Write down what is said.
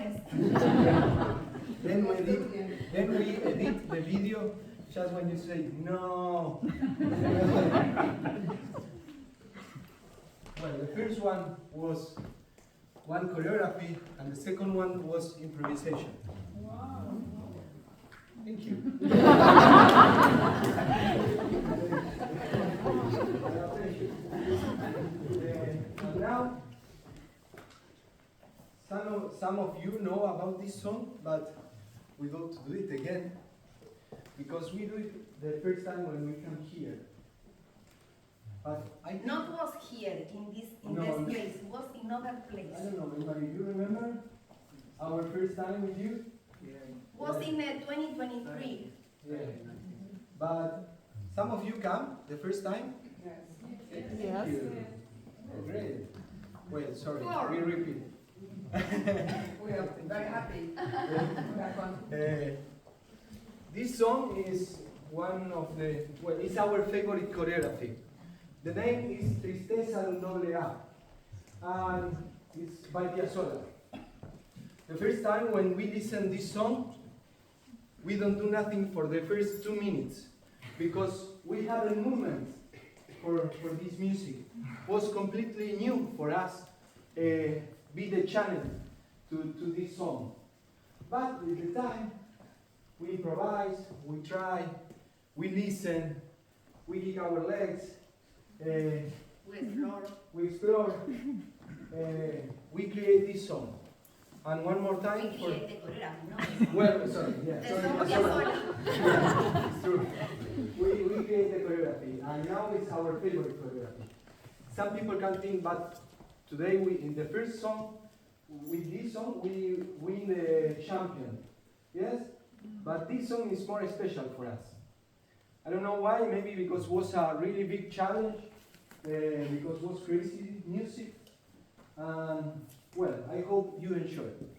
Entonces, Then we edit the video just when you say no. Well, the first one was one choreography, and the second one was improvisation. wow. Thank you. And now, some of you know about this song, but we don't do it again because we do it the first time when we come here. But I think, Not was here in this No. place, was in other place. I don't know, anybody, you remember our first time with you? Was in 2023. Yeah. But some of you come the first time? Yes. Thank you. Oh, great. Well, sorry, Four. we repeat. We are very happy. We are content. This song is one of the, well, it's our favorite choreography. The name is Tristeza de un doble A, and it's by Piazzolla. The first time when we listen this song, we don't do nothing for the first 2 minutes, because we have a movement for this music. It was completely new for us, be the channel to this song. But with the time, we improvise, we try, we listen, we kick our legs, we explore, we create this song. And one more time We for... create the choreography, no? Well, sorry, yeah, The sorry, song sorry. Piazzolla. It's true. We create the choreography, and now it's our favorite choreography. Some people can think, but today in the first song, with this song, we win the champion. Yes? But this song is more special for us. I don't know why, maybe because it was a really big challenge, because it was crazy music. Well, I hope you enjoy it.